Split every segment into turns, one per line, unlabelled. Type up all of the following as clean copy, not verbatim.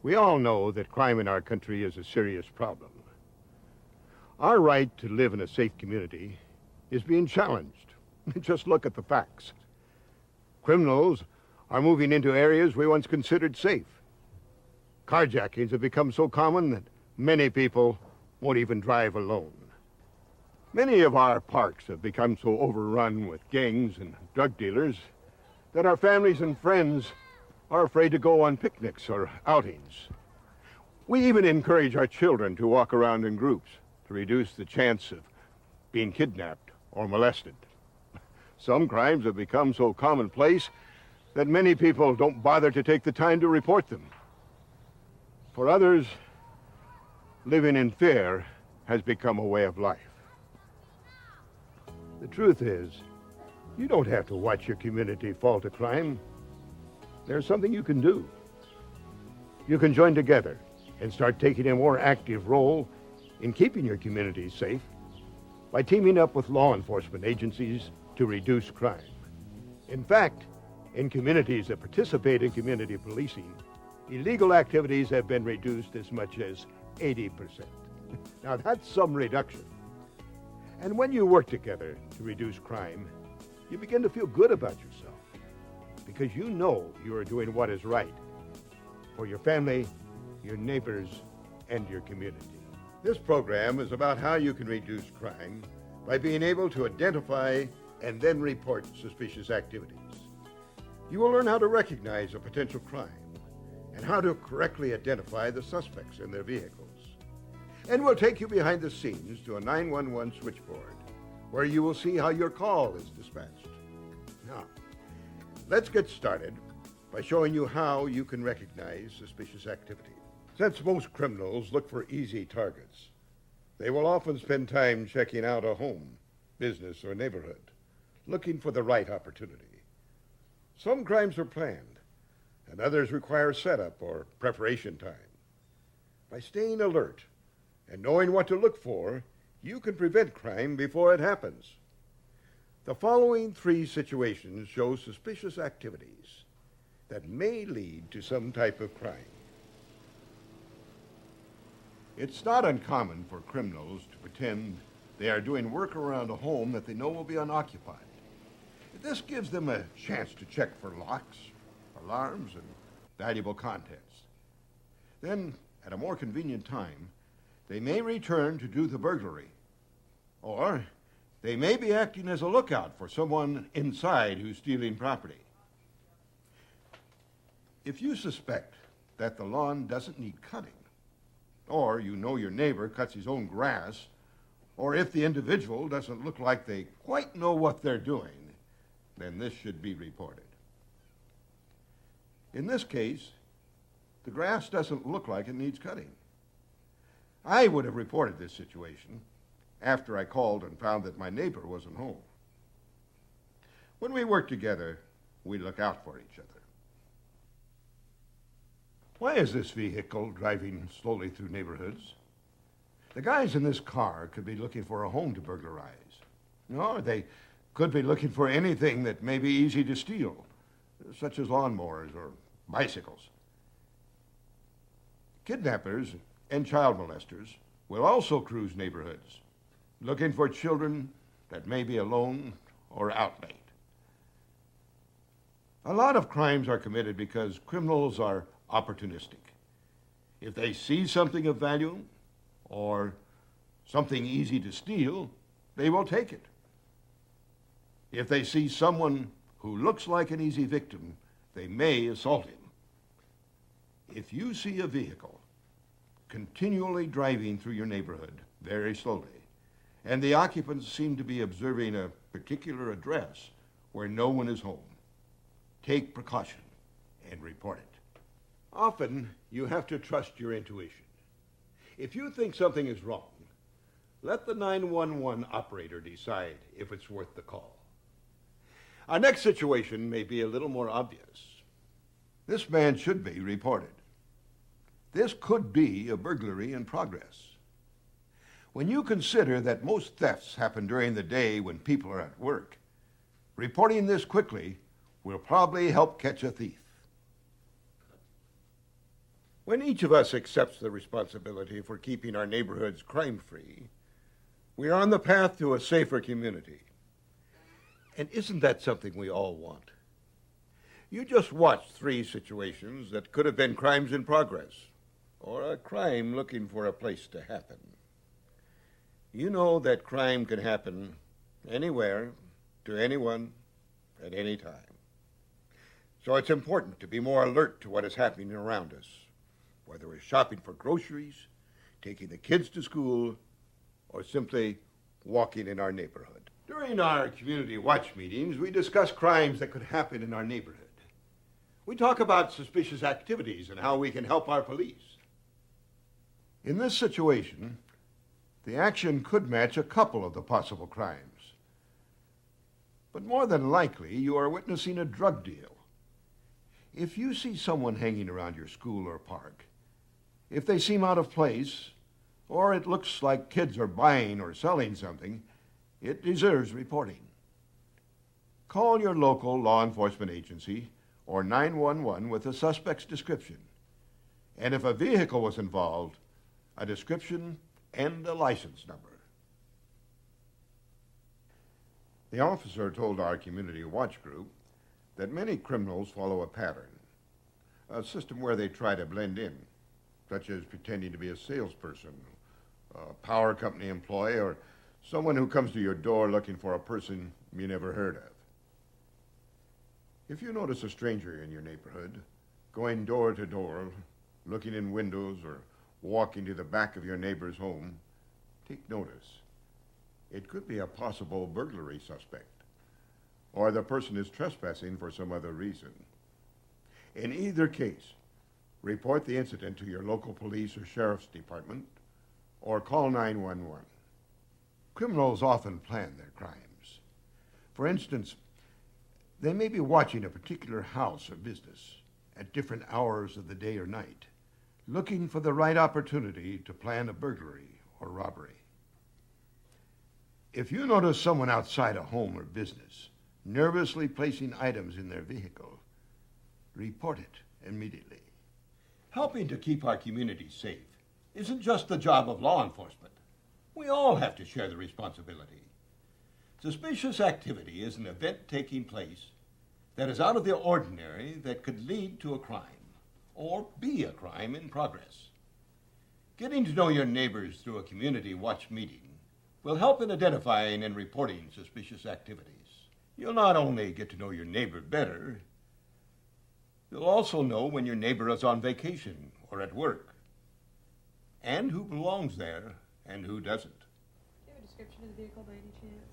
We all know that crime in our country is a serious problem. Our right to live in a safe community is being challenged. Just look at the facts. Criminals are moving into areas we once considered safe. Carjackings have become so common that many people won't even drive alone. Many of our parks have become so overrun with gangs and drug dealers that our families and friends are afraid to go on picnics or outings. We even encourage our children to walk around in groups to reduce the chance of being kidnapped or molested. Some crimes have become so commonplace that many people don't bother to take the time to report them. For others, living in fear has become a way of life. The truth is, you don't have to watch your community fall to crime. There's something you can do. You can join together and start taking a more active role in keeping your community safe by teaming up with law enforcement agencies to reduce crime. In fact, in communities that participate in community policing, illegal activities have been reduced as much as 80%. Now that's some reduction. And when you work together to reduce crime, you begin to feel good about yourself because you know you are doing what is right for your family, your neighbors, and your community. This program is about how you can reduce crime by being able to identify and then report suspicious activities. You will learn how to recognize a potential crime and how to correctly identify the suspects in their vehicles. And we'll take you behind the scenes to a 911 switchboard where you will see how your call is dispatched. Now, let's get started by showing you how you can recognize suspicious activity. Since most criminals look for easy targets, they will often spend time checking out a home, business, or neighborhood, looking for the right opportunity. Some crimes are planned, and others require setup or preparation time. By staying alert and knowing what to look for, you can prevent crime before it happens. The following 3 situations show suspicious activities that may lead to some type of crime. It's not uncommon for criminals to pretend they are doing work around a home that they know will be unoccupied. This gives them a chance to check for locks, alarms, and valuable contents. Then, at a more convenient time, they may return to do the burglary, or they may be acting as a lookout for someone inside who's stealing property. If you suspect that the lawn doesn't need cutting, or you know your neighbor cuts his own grass, or if the individual doesn't look like they quite know what they're doing, then this should be reported. In this case, the grass doesn't look like it needs cutting. I would have reported this situation after I called and found that my neighbor wasn't home. When we work together, we look out for each other. Why is this vehicle driving slowly through neighborhoods? The guys in this car could be looking for a home to burglarize. Or they could be looking for anything that may be easy to steal, such as lawnmowers or bicycles. Kidnappers and child molesters will also cruise neighborhoods, looking for children that may be alone or out late. A lot of crimes are committed because criminals are opportunistic. If they see something of value or something easy to steal, they will take it. If they see someone who looks like an easy victim, they may assault him. If you see a vehicle continually driving through your neighborhood very slowly, and the occupants seem to be observing a particular address where no one is home, take precaution and report it. Often, you have to trust your intuition. If you think something is wrong, let the 911 operator decide if it's worth the call. Our next situation may be a little more obvious. This man should be reported. This could be a burglary in progress. When you consider that most thefts happen during the day when people are at work, reporting this quickly will probably help catch a thief. When each of us accepts the responsibility for keeping our neighborhoods crime-free, we are on the path to a safer community. And isn't that something we all want? You just watched 3 situations that could have been crimes in progress, or a crime looking for a place to happen. You know that crime can happen anywhere, to anyone, at any time. So it's important to be more alert to what is happening around us, whether we're shopping for groceries, taking the kids to school, or simply walking in our neighborhood. During our community watch meetings, we discuss crimes that could happen in our neighborhood. We talk about suspicious activities and how we can help our police. In this situation, the action could match a couple of the possible crimes. But more than likely, you are witnessing a drug deal. If you see someone hanging around your school or park, if they seem out of place, or it looks like kids are buying or selling something, it deserves reporting. Call your local law enforcement agency or 911 with a suspect's description. And if a vehicle was involved, a description and a license number. The officer told our community watch group that many criminals follow a pattern, a system where they try to blend in, such as pretending to be a salesperson, a power company employee, or someone who comes to your door looking for a person you never heard of. If you notice a stranger in your neighborhood, going door to door, looking in windows, or walking to the back of your neighbor's home, take notice. It could be a possible burglary suspect, or the person is trespassing for some other reason. In either case, report the incident to your local police or sheriff's department, or call 911. Criminals often plan their crimes. For instance, they may be watching a particular house or business at different hours of the day or night, looking for the right opportunity to plan a burglary or robbery. If you notice someone outside a home or business nervously placing items in their vehicle, report it immediately. Helping to keep our community safe isn't just the job of law enforcement. We all have to share the responsibility. Suspicious activity is an event taking place that is out of the ordinary that could lead to a crime or be a crime in progress. Getting to know your neighbors through a community watch meeting will help in identifying and reporting suspicious activities. You'll not only get to know your neighbor better, you'll also know when your neighbor is on vacation or at work, and who belongs there and who doesn't.
Do you have a description of the vehicle by any chance?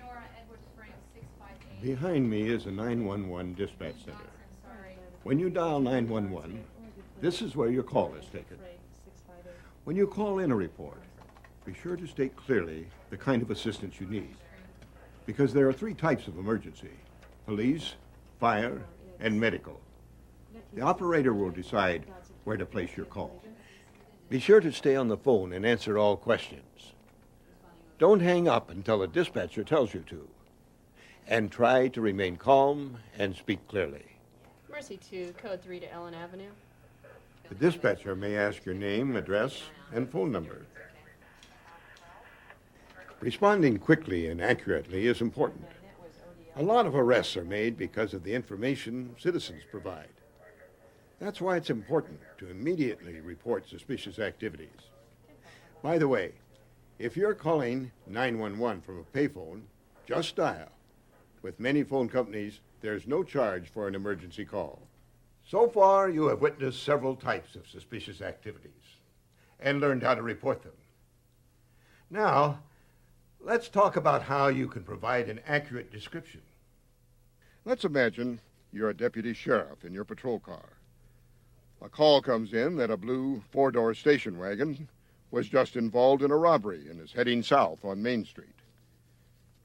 Nora Edwards Frank, 658.
Behind me is a 911 dispatch center. When you dial 911, this is where your call is taken. When you call in a report, be sure to state clearly the kind of assistance you need, because there are 3 types of emergency: police, fire, and medical. The operator will decide where to place your call. Be sure to stay on the phone and answer all questions. Don't hang up until the dispatcher tells you to, and try to remain calm and speak clearly.
Mercy 2, code 3 to Ellen Avenue.
The dispatcher may ask your name, address, and phone number. Responding quickly and accurately is important. A lot of arrests are made because of the information citizens provide. That's why it's important to immediately report suspicious activities. By the way, if you're calling 911 from a payphone, just dial. With many phone companies, there's no charge for an emergency call. So far, you have witnessed several types of suspicious activities and learned how to report them. Now, let's talk about how you can provide an accurate description.
Let's imagine you're a deputy sheriff in your patrol car. A call comes in that a blue 4-door station wagon was just involved in a robbery and is heading south on Main Street.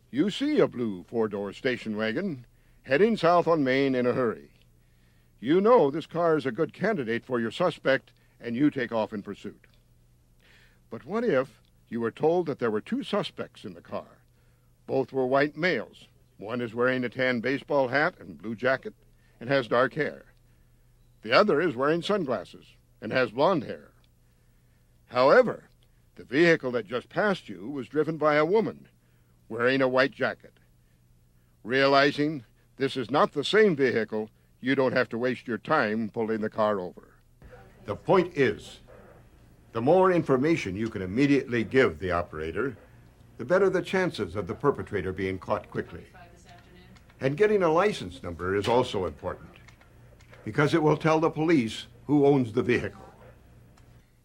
You see a blue 4-door station wagon heading south on Main in a hurry. You know this car is a good candidate for your suspect, and you take off in pursuit. But what if you were told that there were 2 suspects in the car? Both were white males. One is wearing a tan baseball hat and blue jacket and has dark hair. The other is wearing sunglasses and has blonde hair. However, the vehicle that just passed you was driven by a woman wearing a white jacket. Realizing this is not the same vehicle, you don't have to waste your time pulling the car over.
The point is, the more information you can immediately give the operator, the better the chances of the perpetrator being caught quickly. And getting a license number is also important, because it will tell the police who owns the vehicle.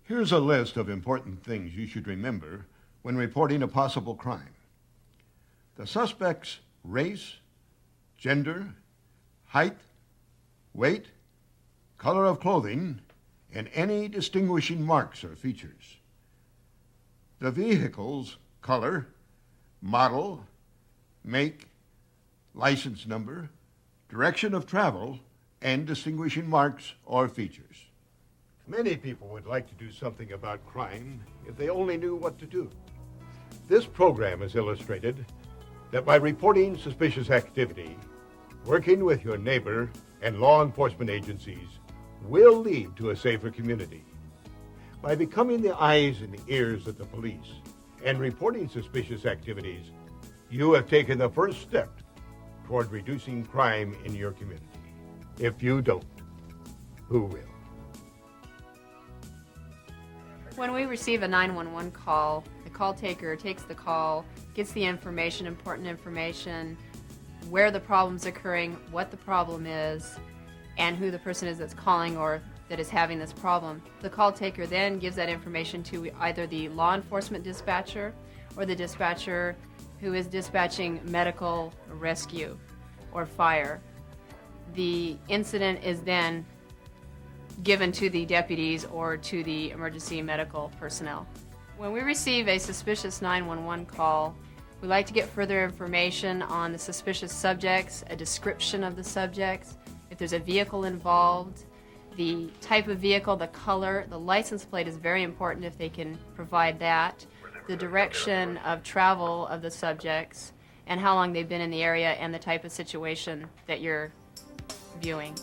Here's a list of important things you should remember when reporting a possible crime. The suspect's race, gender, height, weight, color of clothing, and any distinguishing marks or features. The vehicle's color, model, make, license number, direction of travel, and distinguishing marks or features. Many people would like to do something about crime if they only knew what to do. This program has illustrated that by reporting suspicious activity, working with your neighbor and law enforcement agencies will lead to a safer community. By becoming the eyes and the ears of the police and reporting suspicious activities, you have taken the first step toward reducing crime in your community. If you don't, who will?
When we receive a 911 call, the call taker takes the call, gets the information, important information, where the problem's occurring, what the problem is, and who the person is that's calling or that is having this problem. The call taker then gives that information to either the law enforcement dispatcher or the dispatcher who is dispatching medical rescue or fire. The incident is then given to the deputies or to the emergency medical personnel. When we receive a suspicious 911 call, we like to get further information on the suspicious subjects, a description of the subjects, if there's a vehicle involved, the type of vehicle, the color, the license plate is very important if they can provide that, the direction of travel of the subjects, and how long they've been in the area and the type of situation that you're viewing.